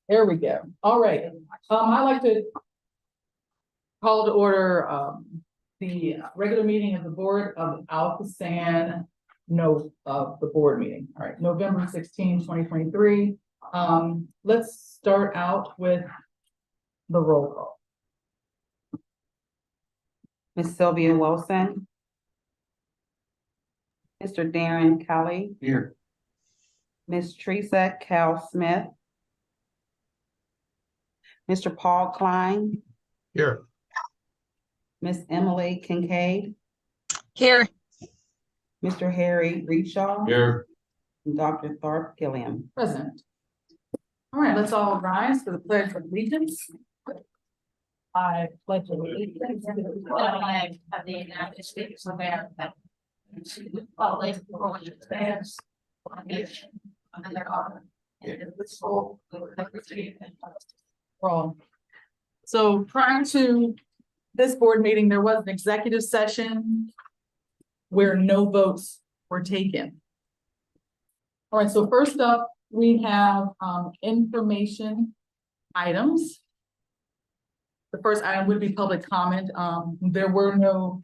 There we go. All right. I'd like to call to order the regular meeting of the Board of ALCOSAN. The board meeting. All right, November 16, 2023. Let's start out with the roll call. Ms. Sylvia Wilson. Mr. Darren Kelly. Here. Ms. Teresa Cal Smith. Mr. Paul Klein. Here. Ms. Emily Kincaid. Here. Mr. Harry Reedshaw. Here. And Dr. Tharp Gilliam. Present. All right, let's all rise for the Pledge of Allegiance. I pledge allegiance to the flag of the United States of America, and to the republic for which it stands, one nation, under God, indivisible, with liberty and justice for all. So prior to this board meeting, there was an executive session where no votes were taken. All right, so first up, we have information items. The first item would be public comment. There were no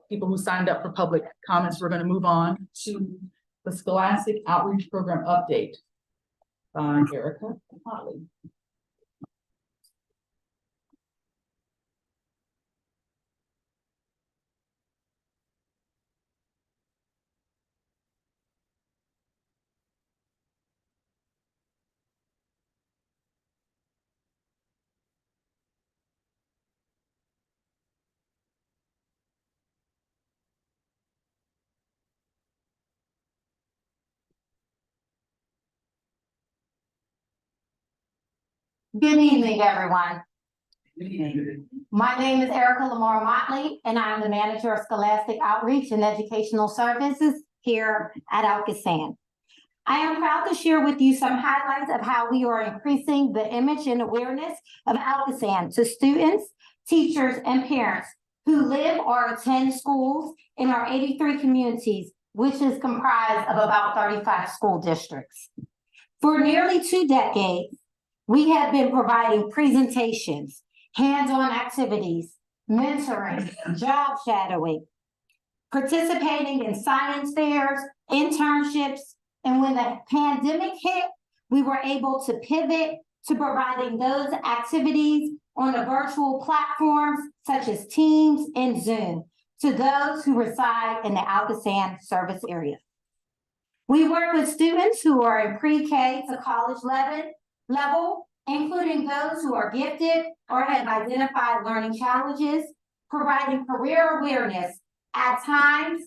people who signed up for public comments. We're going to move on to the Scholastic Outreach Program update by Erica Motley. Good evening, everyone. My name is Erica Lamar Motley, and I'm the manager of Scholastic Outreach and Educational Services here at ALCOSAN. I am proud to share with you some highlights of how we are increasing the image and awareness of ALCOSAN to students, teachers, and parents who live or attend schools in our 83 communities, which is comprised of about 35 school districts. For nearly 2 decades, we have been providing presentations, hands-on activities, mentoring, job shadowing, participating in science fairs, internships, and when the pandemic hit, we were able to pivot to providing those activities on the virtual platforms such as Teams and Zoom to those who reside in the ALCOSAN service area. We work with students who are in pre-K to college level, including those who are gifted or have identified learning challenges, providing career awareness, at times,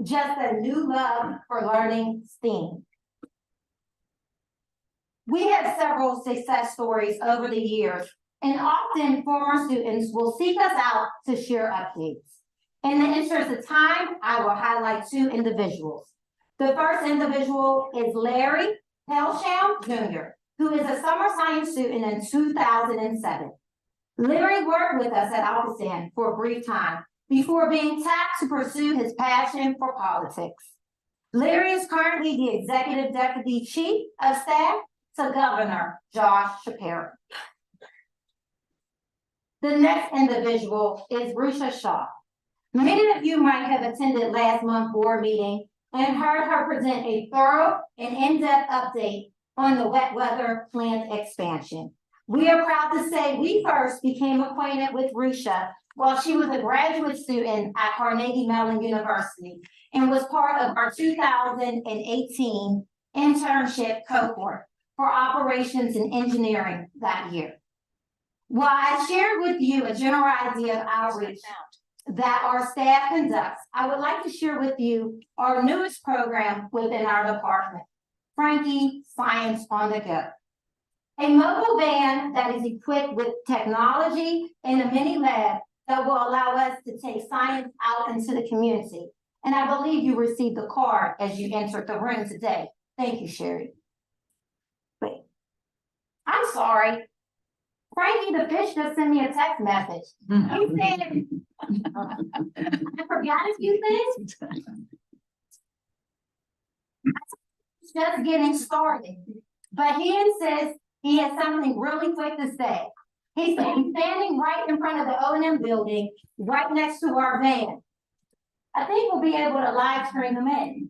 just a new love for learning STEAM. We have several success stories over the years, and often former students will seek us out to share updates. In the interest of time, I will highlight 2 individuals. The first individual is Larry Pelsham Jr., who is a summer science student in 2007. Larry worked with us at ALCOSAN for a brief time before being tapped to pursue his passion for politics. Larry is currently the Executive Deputy Chief of Staff to Governor Josh Shapiro. The next individual is Risha Shaw. Many of you might have attended last month's board meeting and heard her present a thorough and in-depth update on the wet weather plant expansion. We are proud to say we first became acquainted with Risha while she was a graduate student at Carnegie Mellon University and was part of our 2018 internship cohort for operations and engineering that year. While I shared with you a general idea of outreach that our staff conducts, I would like to share with you our newest program within our department, Frankie Science on the Go. A mobile van that is equipped with technology and a mini lab that will allow us to take science out into the community. And I believe you received the card as you entered the room today. Thank you, Sherry. Wait, I'm sorry. Frankie the fish just sent me a text message. He said, I forgot a few things. Just getting started. But he insists he has something really quick to say. He said he's standing right in front of the O&M building, right next to our van. I think we'll be able to live stream him in.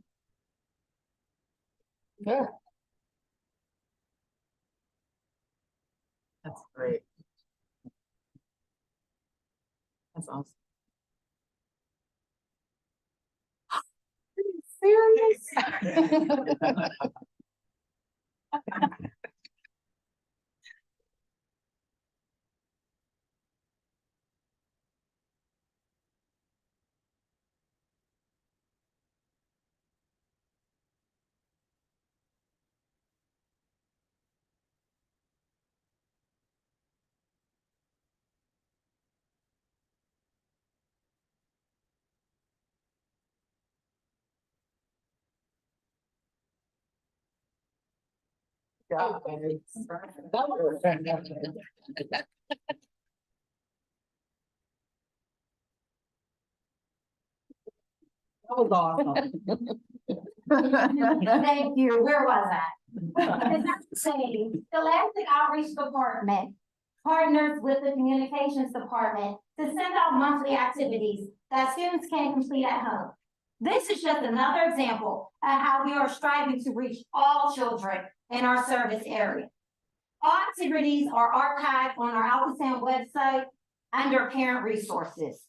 Yeah. That's great. That's awesome. Serious? God. That was fantastic. That was awesome. Thank you. Where was I? Saying, Scholastic Outreach Department partners with the Communications Department to send out monthly activities that students can complete at home. This is just another example of how we are striving to reach all children in our service area. All activities are archived on our ALCOSAN website under Parent Resources.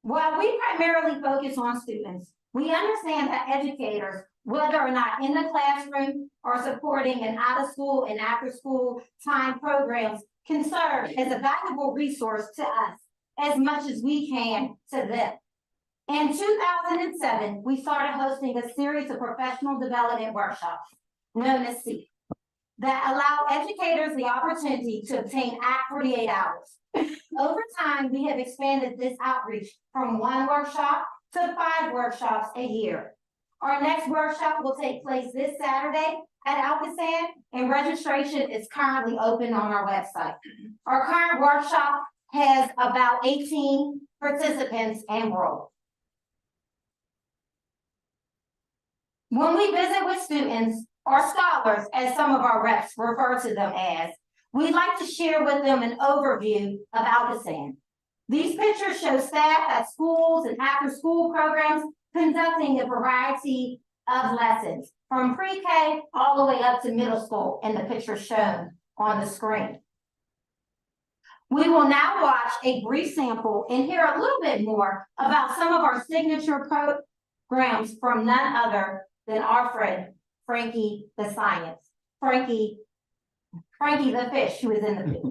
While we primarily focus on students, we understand that educators, whether or not in the classroom or supporting an out-of-school and after-school time programs, can serve as a valuable resource to us as much as we can to them. In 2007, we started hosting a series of professional development workshops, known as SEEP, that allow educators the opportunity to obtain Act 48 hours. Over time, we have expanded this outreach from 1 workshop to 5 workshops a year. Our next workshop will take place this Saturday at ALCOSAN, and registration is currently open on our website. Our current workshop has about 18 participants enrolled. When we visit with students, or scholars, as some of our reps refer to them as, we'd like to share with them an overview of ALCOSAN. These pictures show staff at schools and after-school programs conducting a variety of lessons, from pre-K all the way up to middle school in the picture shown on the screen. We will now watch a brief sample and hear a little bit more about some of our signature programs from none other than our friend, Frankie the Science. Frankie the fish who is in the picture.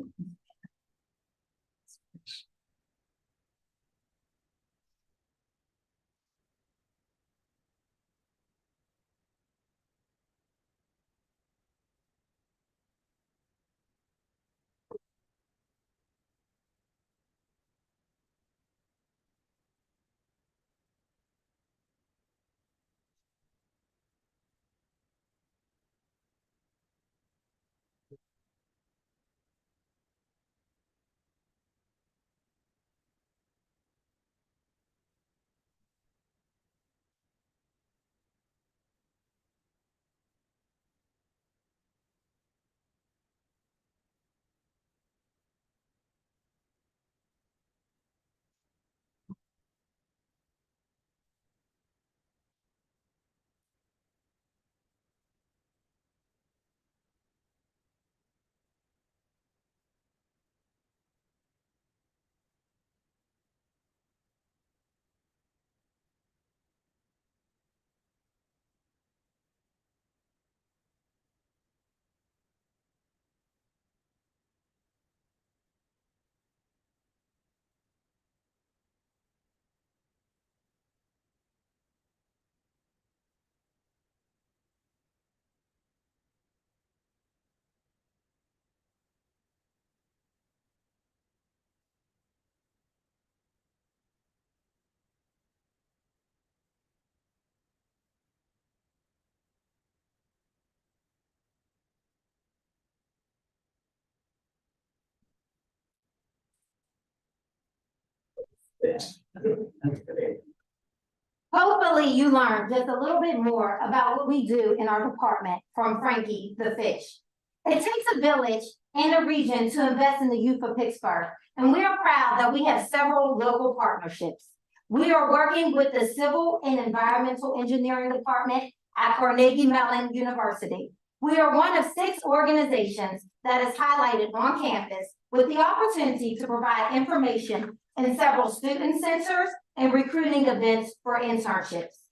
Hopefully you learned just a little bit more about what we do in our department from Frankie the Fish. It takes a village and a region to invest in the youth of Pittsburgh, and we are proud that we have several local partnerships. We are working with the Civil and Environmental Engineering Department at Carnegie Mellon University. We are one of 6 organizations that is highlighted on campus with the opportunity to provide information in several student centers and recruiting events for internships.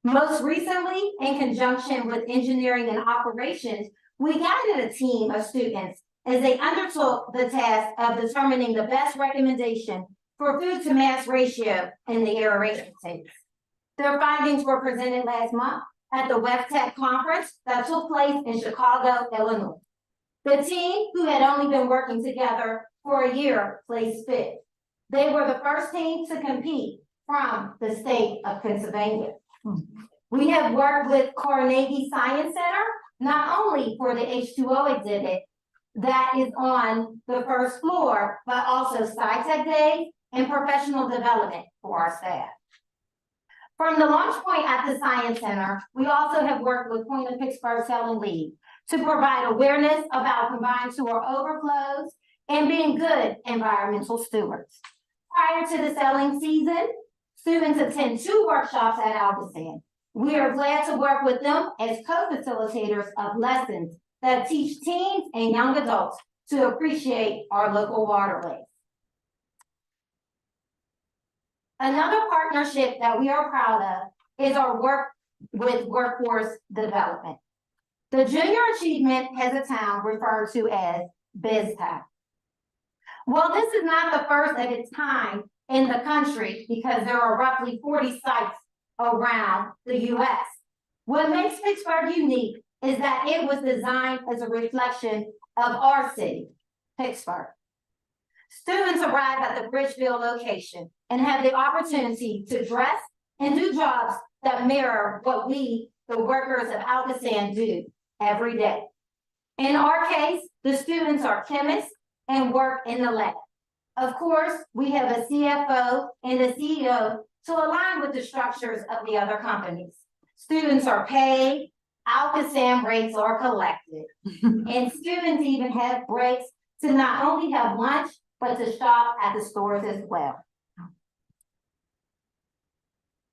Most recently, in conjunction with engineering and operations, we guided a team of students as they undertook the task of determining the best recommendation for food to mass ratio in the aeration tanks. Their findings were presented last month at the WEFTEC conference that took place in Chicago, Illinois. The team, who had only been working together for a year, placed 5th. They were the first team to compete from the state of Pennsylvania. We have worked with Carnegie Science Center, not only for the H2O exhibit that is on the first floor, but also SciTech Days and professional development for our staff. From the launch point at the Science Center, we also have worked with Point of Pittsburgh Selling League to provide awareness about combined sewer overflows and being good environmental stewards. Prior to the selling season, students attend 2 workshops at ALCOSAN. We are glad to work with them as co-facilitators of lessons that teach teens and young adults to appreciate our local waterways. Another partnership that we are proud of is our work with workforce development. The Junior Achievement Hackathon, referred to as BizTech. Well, this is not the first of its kind in the country because there are roughly 40 sites around the U.S. What makes Pittsburgh unique is that it was designed as a reflection of our city, Pittsburgh. Students arrive at the Bridgeville location and have the opportunity to dress and do jobs that mirror what we, the workers of ALCOSAN, do every day. In our case, the students are chemists and work in the lab. Of course, we have a CFO and a CEO to align with the structures of the other companies. Students are paid, ALCOSAN breaks are collected, and students even have breaks to not only have lunch, but to shop at the stores as well.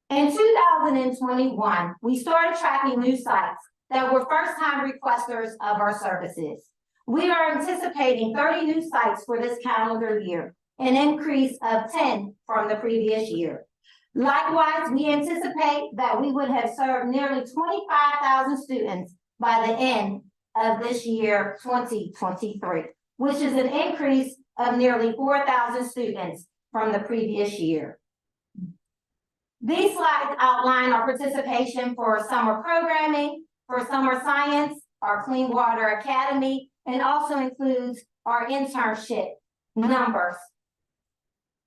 In 2021, we started tracking new sites that were first-time requesters of our services. We are anticipating 30 new sites for this calendar year, an increase of 10 from the previous year. Likewise, we anticipate that we would have served nearly 25,000 students by the end of this year, 2023, which is an increase of nearly 4,000 students from the previous year. These slides outline our participation for summer programming, for summer science, our Clean Water Academy, and also includes our internship numbers.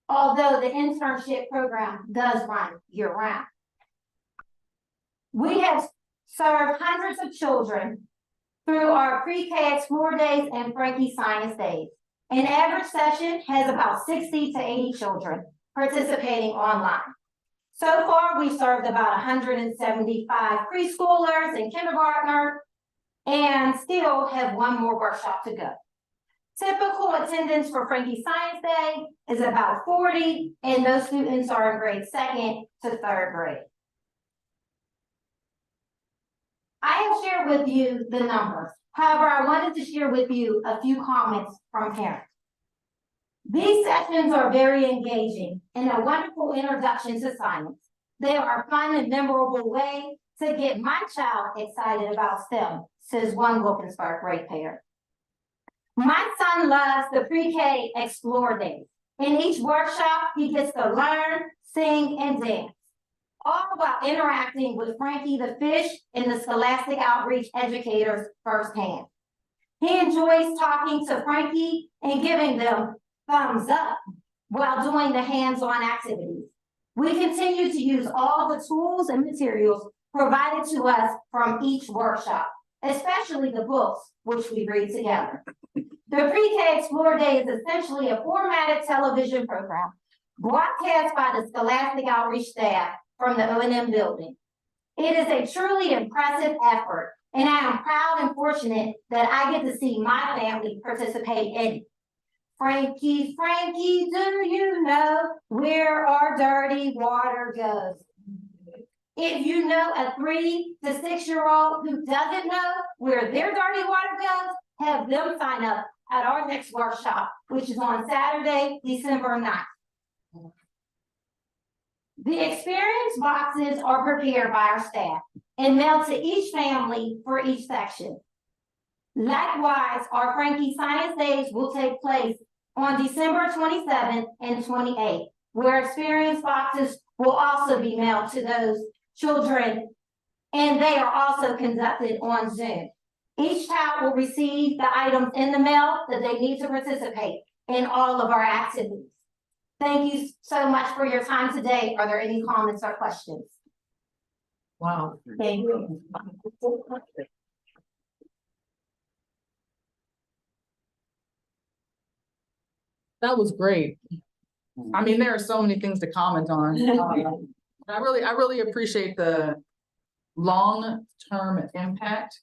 Although the internship program does run year-round. We have served hundreds of children through our pre-K Explore Days and Frankie Science Days. An average session has about 60 to 80 children participating online. So far, we've served about 175 preschoolers and kindergartners, and still have one more workshop to go. Typical attendance for Frankie Science Day is about 40, and those students are in grade 2nd to 3rd grade. I have shared with you the numbers. However, I wanted to share with you a few comments from parents. These sessions are very engaging and a wonderful introduction to science. They are a fun and memorable way to get my child excited about STEM, says one Wilkinsburg ratepayer. My son loves the pre-K Explore Days. In each workshop, he gets to learn, sing, and dance, all while interacting with Frankie the Fish and the Scholastic Outreach educators firsthand. He enjoys talking to Frankie and giving them thumbs up while doing the hands-on activities. We continue to use all the tools and materials provided to us from each workshop, especially the books, which we read together. The Pre-K Explore Day is essentially a formatted television program broadcast by the Scholastic Outreach staff from the O&M building. It is a truly impressive effort, and I am proud and fortunate that I get to see my family participate in it. Frankie, Frankie, do you know where our dirty water goes? If you know a 3 to 6 year old who doesn't know where their dirty water goes, have them sign up at our next workshop, which is on Saturday, December 9th. The experience boxes are prepared by our staff and mailed to each family for each section. Likewise, our Frankie Science Days will take place on December 27th and 28th, where experience boxes will also be mailed to those children, and they are also conducted on Zoom. Each child will receive the items in the mail that they need to participate in all of our activities. Thank you so much for your time today. Are there any comments or questions? Wow. Thank you. That was great. I mean, there are so many things to comment on. I really appreciate the long-term impact,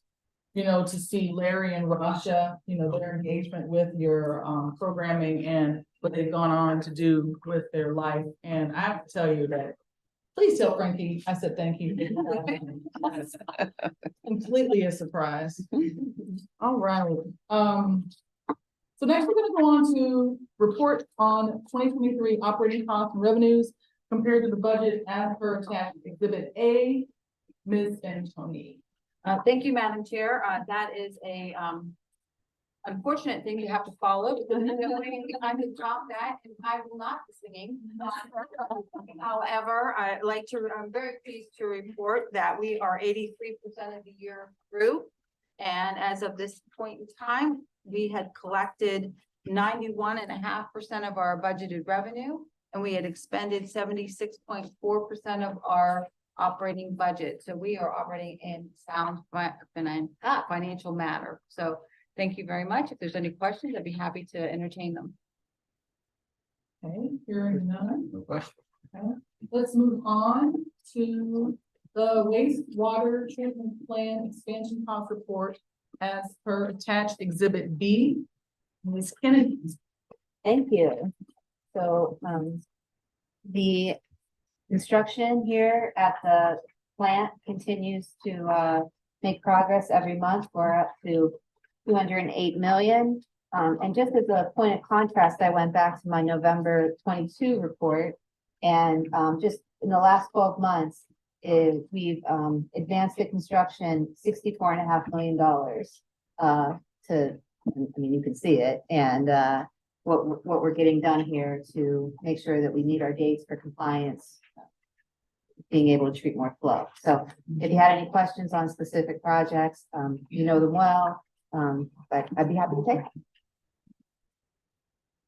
you know, to see Larry and Rasha, you know, their engagement with your programming and what they've gone on to do with their life. And I have to tell you that, please tell Frankie, I said thank you. Completely a surprise. All right. So next we're gonna go on to report on 2023 operating costs and revenues compared to the budget as per attached exhibit A. Ms. Antoni. Thank you, Madam Chair. That is a unfortunate thing you have to follow because I could drop that and I will not be singing. However, I'm very pleased to report that we are 83% of the year through. And as of this point in time, we had collected 91.5% of our budgeted revenue, and we had expended 76.4% of our operating budget. So we are operating in sound financial matter. So thank you very much. If there's any questions, I'd be happy to entertain them. Okay, hearing none. No question. Okay. Let's move on to the wastewater treatment plan expansion cost report as per attached exhibit B. Ms. Kennedy. Thank you. So, the construction here at the plant continues to, make progress every month. We're up to 208 million. And just as a point of contrast, I went back to my November 22 report, and, just in the last 12 months, we've advanced the construction $64.5 million I mean, you can see it, and what we're getting done here to make sure that we meet our dates for compliance, being able to treat more flow. So if you had any questions on specific projects, you know them well, but I'd be happy to take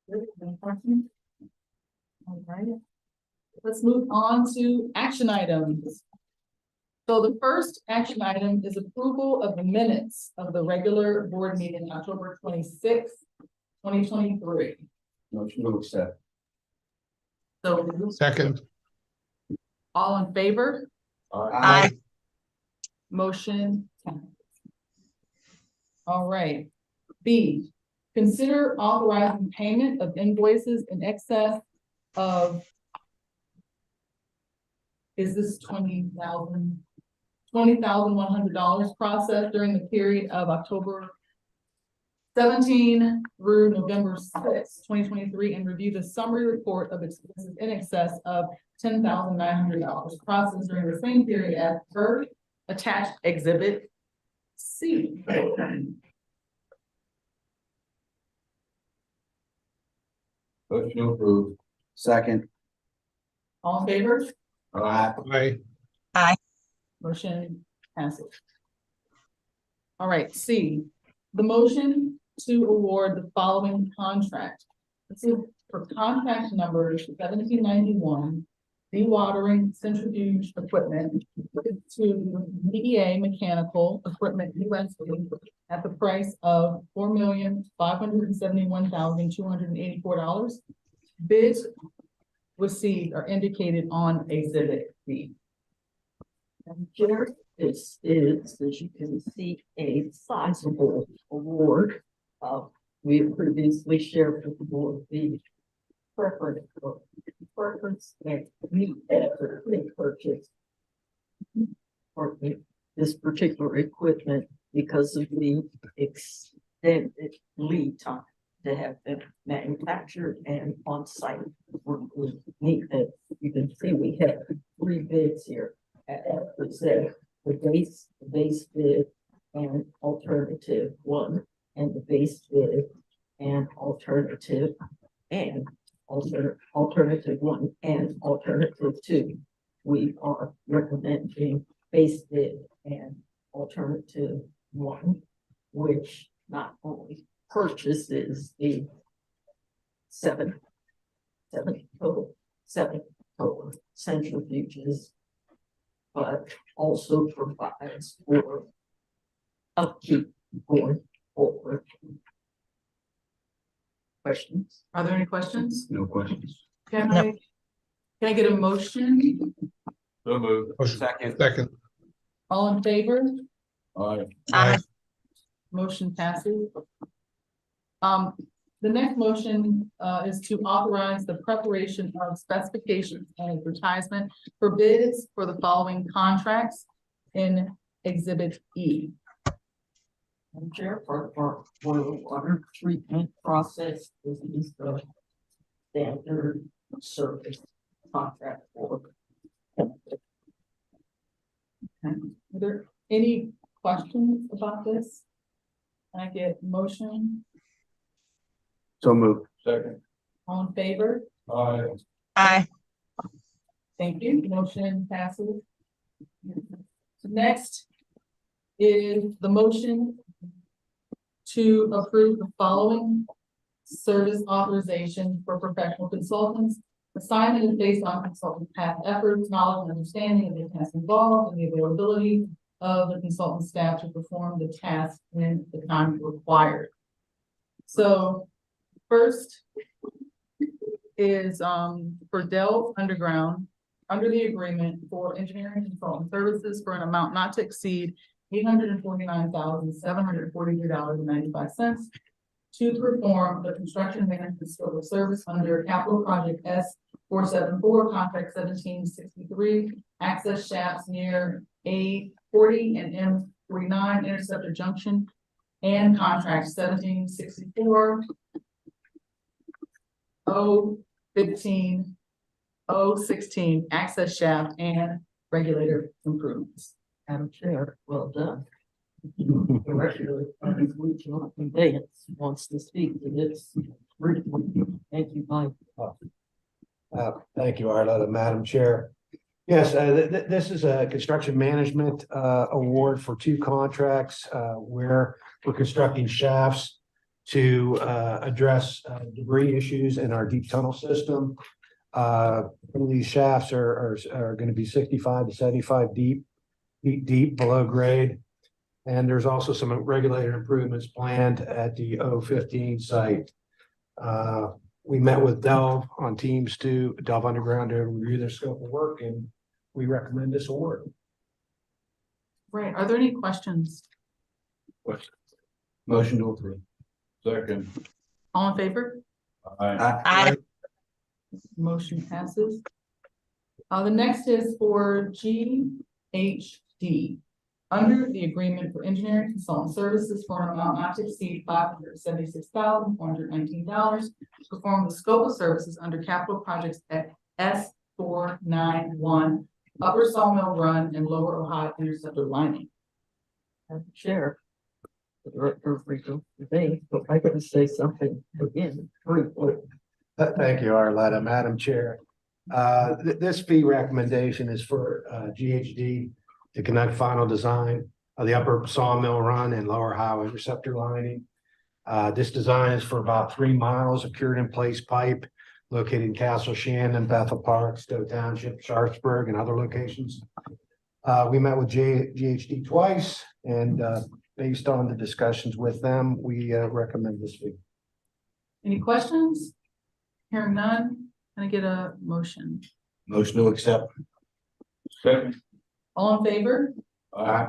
them. Any questions? All right. Let's move on to action items. So the first action item is approval of the minutes of the regular board meeting, October 26th, 2023. Motion to accept. So Second. all in favor? Aye. Motion. All right. B, consider authorizing payment of invoices in excess of, is this $20,100 processed during the period of October 17 through November 6, 2023, and review the summary report of expenses in excess of $10,900 processed during the same period as per attached exhibit C. Motion to approve. Second. All in favor? Aye. Aye. Motion passes. All right, C, the motion to award the following contract. This is for contract number 1791, dewatering centrifuge equipment to MEA Mechanical Equipment USA at the price of $4,571,284. Bid received are indicated on Exhibit B. Madam Chair, this is, as you can see, a sizable award. We previously shared with the board the preference that we effortlessly purchased for this particular equipment because of the extended lead time to have them manufactured and on site. We need that. You can see we have 3 bids here. The base bid and alternative 1, and the base bid and alternative 1 and alternative 2. We are recommending base bid and alternative 1, which not only purchases the seven total centrifuges, but also provides for upkeep going forward. Questions? Are there any questions? No questions. Can I get a motion? So moved. Second. All in favor? Aye. Motion passes. The next motion is to authorize the preparation of specifications and advertisement for bids for the following contracts in Exhibit E. Madam Chair, for water treatment process, this is the standard service contract for. Are there any questions about this? Can I get motion? So moved. Second. All in favor? Aye. Thank you. Motion passes. Next is the motion to approve the following service authorization for professional consultants. Assignment is based on consultant past efforts, knowledge, and understanding of the tasks involved, and the availability of the consultant staff to perform the task in the time required. So first is for Dell Underground, under the agreement for engineering consultant services for an amount not to exceed $849,743.95 to perform the construction management scope of service under capital project S474, contract 1763, access shafts near A40 and M49 Interceptor Junction, and contract 1764 015 016 access shaft and regulator improvements. Madam Chair, well done. The Director of Regional Conveyance wants to speak to this. Thank you, Mike. Thank you, Arletta, Madam Chair. Yes, this is a construction management award for 2 contracts where we're constructing shafts to address debris issues in our deep tunnel system. These shafts are going to be 65 to 75 deep below grade. And there's also some regulator improvements planned at the 015 site. We met with Delve on Teams to Delve Underground to review their scope of work, and we recommend this award. Right, are there any questions? Motion to approve. Second. All in favor? Aye. Motion passes. The next is for GHD. Under the agreement for engineering consultant services for an amount not to exceed $576,419 to perform the scope of services under capital projects at S491 Upper Sawmill Run and Lower Ohio Interceptor Lining. Madam Chair, the Director of Regional Conveyance, but I got to say something again briefly. Thank you, Arletta, Madam Chair. This fee recommendation is for GHD to conduct final design of the upper sawmill run and lower Ohio interceptor lining. This design is for about 3 miles of cured in place pipe located in Castle Shannon, Bethel Park, Stowe Township, Sharpsburg, and other locations. We met with GHD twice, and based on the discussions with them, we recommend this fee. Any questions? Hearing none, Can I get a motion? Motion to accept. Second. All in favor? Aye.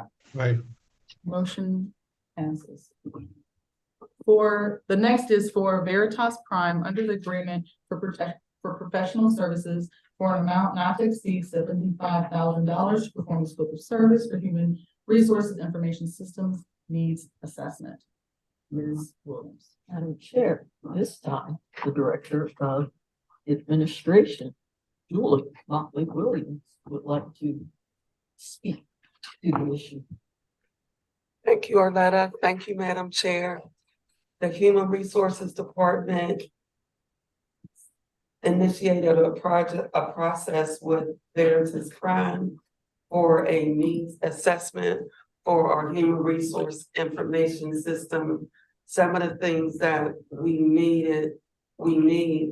Motion passes. The next is for Veritas Prime under the agreement for professional services for an amount not to exceed $75,000 to perform the scope of service for human resources information systems needs assessment. Ms. Williams. Madam Chair, this time, the Director of Administration, Julie Motley Williams, would like to speak to the issue. Thank you, Arletta. Thank you, Madam Chair. The Human Resources Department initiated a process with Veritas Prime for a needs assessment for our human resource information system. Some of the things that we need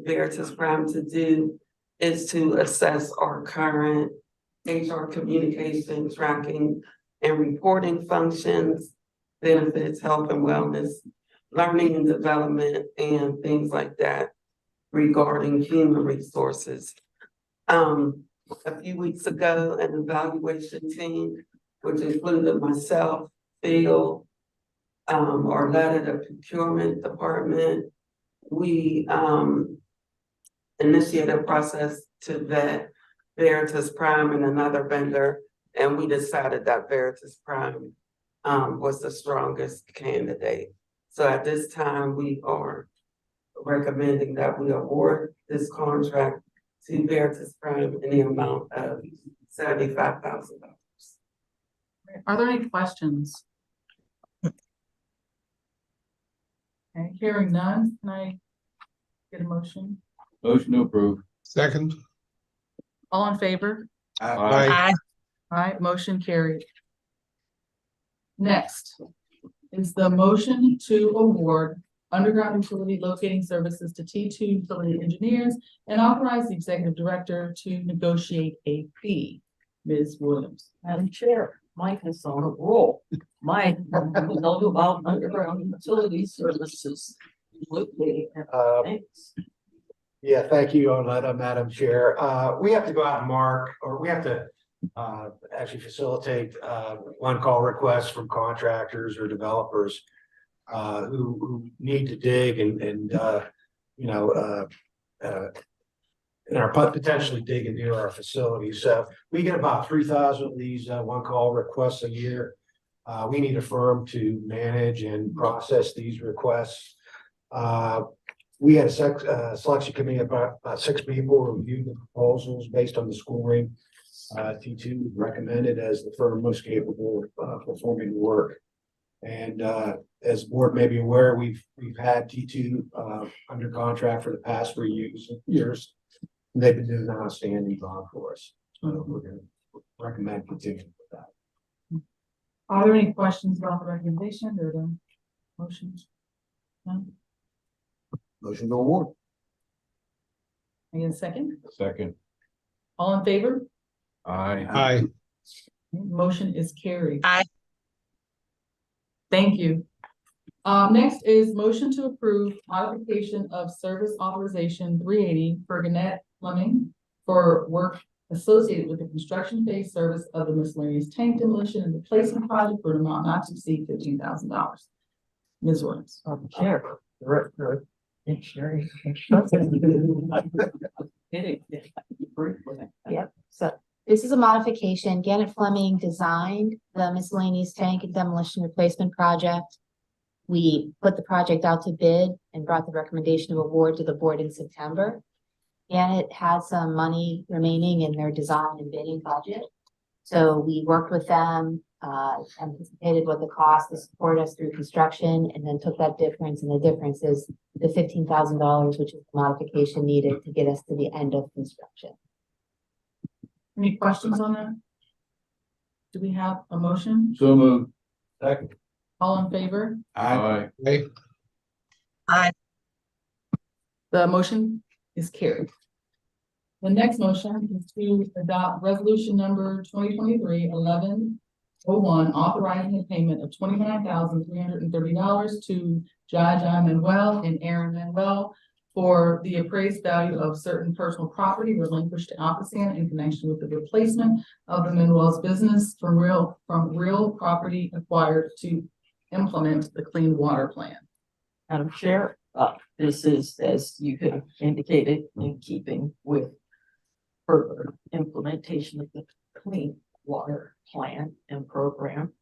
Veritas Prime to do is to assess our current HR communication, tracking, and reporting functions, benefits, health and wellness, learning and development, and things like that regarding human resources. A few weeks ago, an evaluation team, which included myself, Phil, Arletta, the procurement department, we initiated a process to vet Veritas Prime and another vendor, and we decided that Veritas Prime was the strongest candidate. So at this time, we are recommending that we award this contract to Veritas Prime in the amount of $75,000. Are there any questions? Okay, hearing none, can I get a motion? Motion to approve. Second. All in favor? Aye. All right, motion carried. Next is the motion to award underground utility locating services to T2 Utility Engineers and authorize the executive director to negotiate a fee. Ms. Williams. Madam Chair, Mike is on a roll. Mike, will tell you about underground utility services. Thanks. Yeah, thank you, Arletta, Madam Chair. We have to go out and mark, or we have to actually facilitate one-call requests from contractors or developers who need to dig and are potentially digging near our facilities. So we get about 3,000 of these one-call requests a year. We need a firm to manage and process these requests. We had a selection committee of about 6 people review the proposals based on the scoring. T2 recommended as the firm most capable of performing the work. And as the board may be aware, we've had T2 under contract for the past 3 years. They've been doing an outstanding job for us. So we're going to recommend continuing with that. Are there any questions about the recommendation or the motions? No? Motion to award. I get a second? Second. All in favor? Aye. Motion is carried. Aye. Thank you. Next is motion to approve modification of service authorization 380 for Gannett Plumbing for work associated with the construction phase service of the miscellaneous tank demolition and replacement project for an amount not to exceed $15,000. Ms. Williams. Madam Chair, Director of Engineering. Yep, so this is a modification. Gannett Fleming designed the miscellaneous tank and demolition replacement project. We put the project out to bid and brought the recommendation of award to the board in September. Gannett had some money remaining in their design and bidding budget. So we worked with them, anticipated what the cost to support us through construction, and then took that difference, and the difference is the $15,000, which is the modification needed to get us to the end of construction. Any questions on that? Do we have a motion? So moved. Second. All in favor? Aye. Aye. The motion is carried. The next motion is to adopt resolution number 2023-1101, authorizing the payment of $29,330 to Jai Manuel and Aaron Manuel for the appraised value of certain personal property relinquished to ALCOSAN in connection with the replacement of the Manuel's business from real property acquired to implement the clean water plan. Madam Chair, this is, as you have indicated, in keeping with further implementation of the clean water plan and program.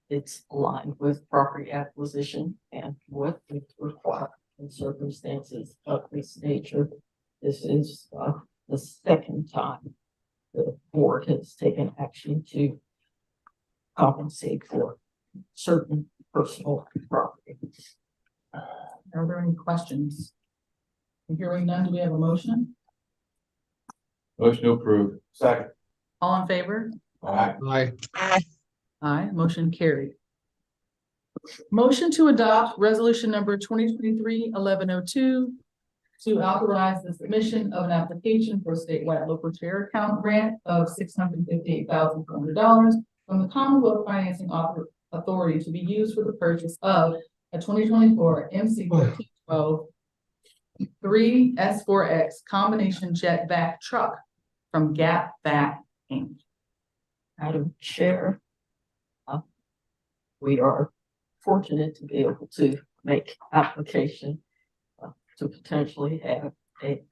It's aligned with property acquisition and what is required in circumstances of this nature. This is the second time the board has taken action to compensate for certain personal property. Are there any questions? Hearing none, do we have a motion? Motion approved. Second. All in favor? Aye. Aye, motion carried. Motion to adopt resolution number 2023-1102 to authorize the submission of an application for statewide local share account grant of $658,400 from the Commonwealth Financing Authority to be used for the purchase of a 2024 MC 1312 3 S4X combination jet vac truck from Gap Vac Inc. Madam Chair, we are fortunate to be able to make application to potentially have a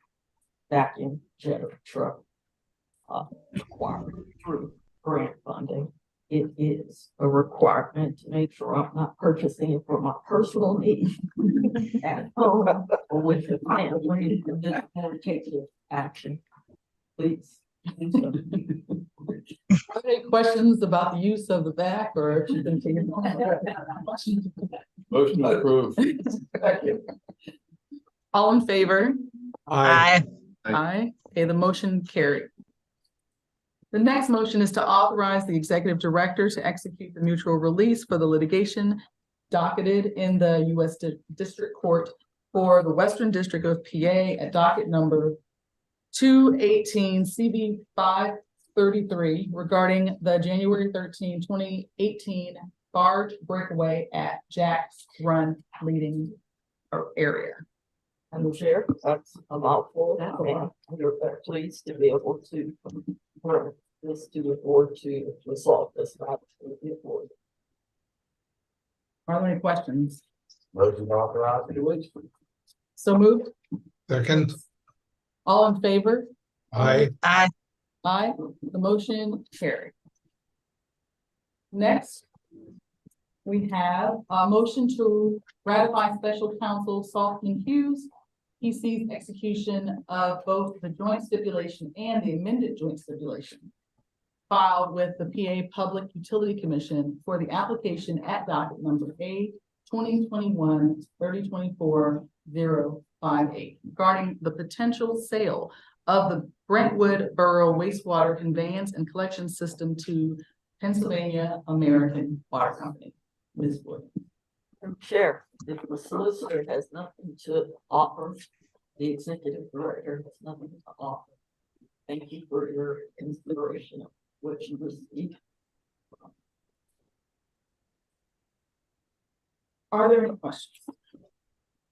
vacuum jetter truck acquired through grant funding. It is a requirement to make sure I'm not purchasing it for my personal needs at home or with the family. And this board takes action, please. Are there any questions about the use of the vac or? Motion approved. All in favor? Aye. Aye. Okay, the motion carried. The next motion is to authorize the executive director to execute the mutual release for the litigation docketed in the U.S. District Court for the Western District of PA at docket number 218 CV 533 regarding the January 13, 2018 barge breakaway at Jack's Run leading area. Madam Chair, that's a mouthful, and we're pleased to be able to bring this to the board to resolve this matter. Are there any questions? Motion authorized. So moved. Second. All in favor? Aye. Aye, the motion carried. Next, we have a motion to ratify special counsel Salton Hughes PC's execution of both the joint stipulation and the amended joint stipulation filed with the PA Public Utility Commission for the application at docket number A 2021-3024-058 regarding the potential sale of the Brentwood Borough wastewater conveyance and collection system to Pennsylvania American Water Company. Ms. Wood. Madam Chair, if the solicitor has nothing to offer, the executive director has nothing to offer. Thank you for your consideration of what you received. Are there any questions?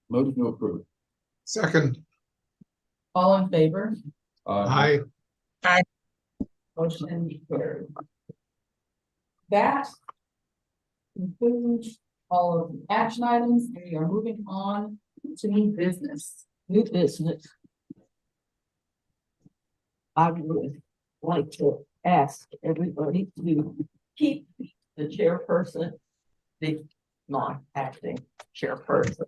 Motion approved. Second. All in favor? Aye. Motion carried. That concludes all of the action items, and we are moving on to new business. New business. I would like to ask everybody to keep the chairperson, the non-acting chairperson,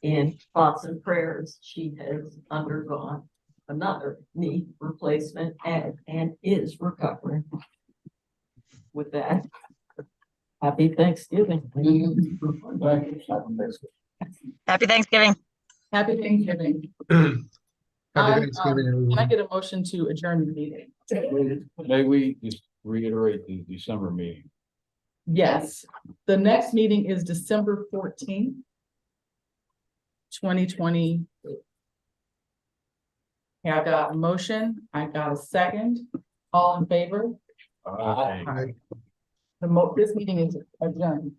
in thoughts and prayers. She has undergone another knee replacement and is recovering. With that, happy Thanksgiving. Happy Thanksgiving. Happy Thanksgiving. Happy Can Thanksgiving, I everyone. get a motion to adjourn the meeting? May we just reiterate the December meeting? Yes, the next meeting is December 14th, 2020. I got a motion, I got a second, all in favor? Aye. Aye. This meeting is adjourned.